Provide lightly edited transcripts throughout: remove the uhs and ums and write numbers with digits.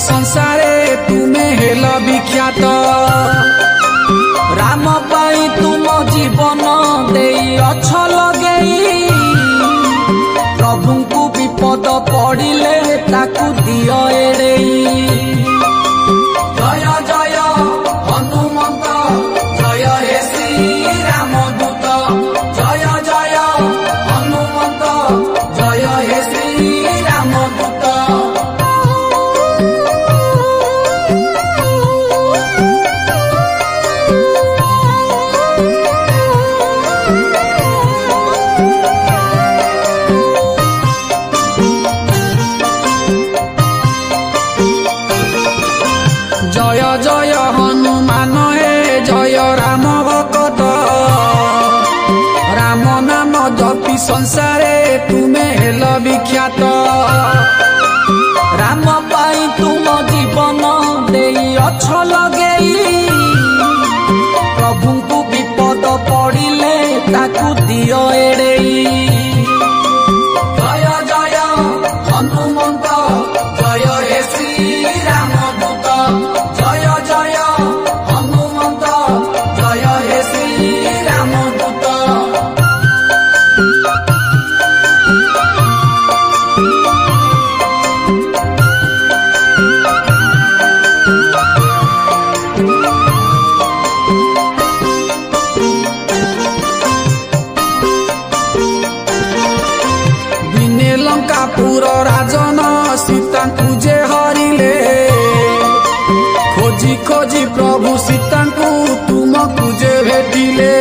संसारे तुमे हेल विख्यात राम पाई तुम जीवन देई अछ लगेई प्रभु को विपद पड़िले ताकू दियो एड़ेई जय जय हनुमंत जय हे श्री राम दूत जय जय हनुमंत जय हे श्री राम दूत जय जय हनुमान हे जय राम भक्त राम नाम जपी संसारे तुमे हेल विख्यात राम पाई तुम जीवन देई अछ लगेई प्रभु को विपद पड़िले ताकू दियो एड़ेई जय जय हनुमंत जय हे श्री राम दूत जय जय हनुमंत जय हे श्री राम दूत दिने लंकापुर राजन सीता तुझे हरिले खोजी खोजी प्रभु सीता को तुम तुझे भेटिले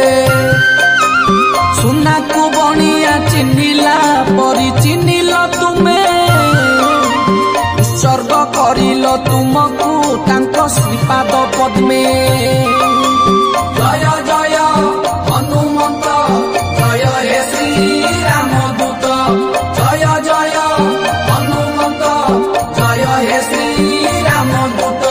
सुना को बनिया चिन्हिला परी चिन्हिल तुमे उत्सर्ग करिल तुमको तांको श्रीपाद पद्मे जय जय हनुमंत जय हे श्री राम दूत जय जय हनुमंत जय हे श्री राम दूत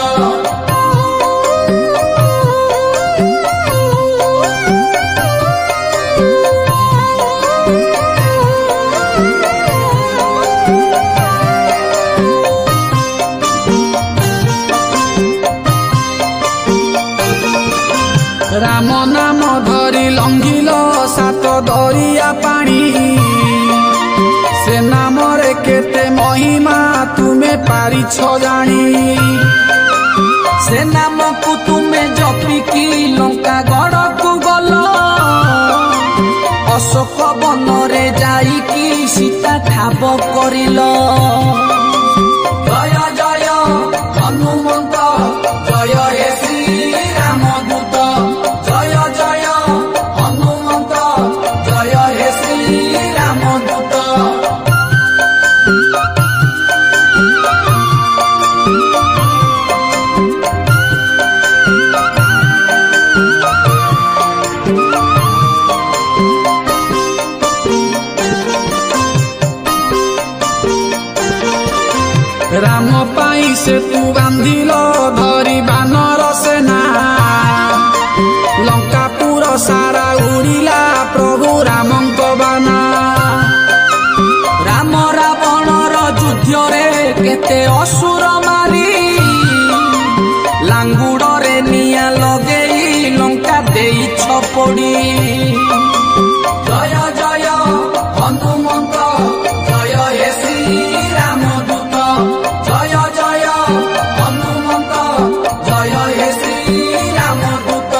राम नाम धरी लंघिल सात दरिया पानी से नाम रे केते महिमा तुमे पारिछ जानी से नाम को तुमे जपिकी लंका गड़ को गल अशोक वन रे जाईकी सीता ठाब करिल जय जय हनुमंत जय हे श्री राम दूत जय जय हनुमंत जय हे श्री राम दूत राम पाई से तू बांधिल धरी बानर सेना लंकापुर सारा उड़िला प्रभु रामंक बाना राम रावणर युद्ध रे केते असुर मारी लांगुड़े निया लगेई लंका देई छपड़ी जय जय हनुमंत जय हे श्री राम दूत जय जय हनुमंत जय हे श्री राम दूत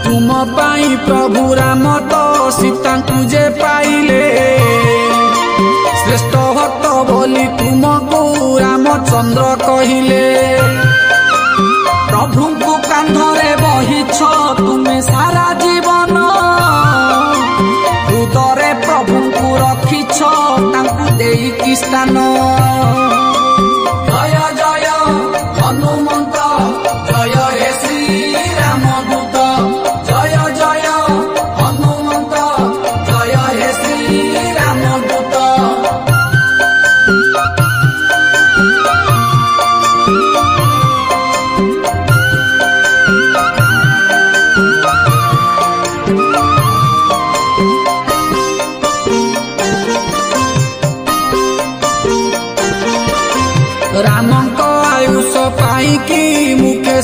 तुम पाई प्रभु राम तो सीता तुझे पाइले श्रेष्ठ भक्त बोली तुमको रामचंद्र कहिले प्रभु को कांधरे बहिछ तुमे सारा जीवन हृदय प्रभु को रखिछ तांकु देई स्थान जय जय हनुमंत जय हे श्री राम दूत जय जय हनुमंत जय हे श्री राम दूत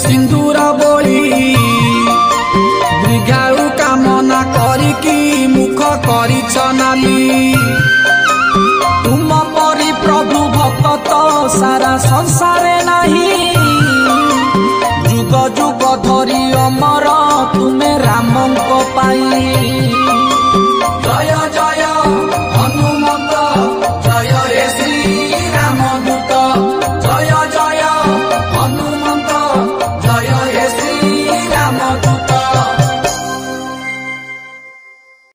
सिंदूर बोली दीर्घायु कामना करिकी मुख करिछ नाली तुम परी प्रभु भक्त सारा संसारे नहीं जुग जुग धरी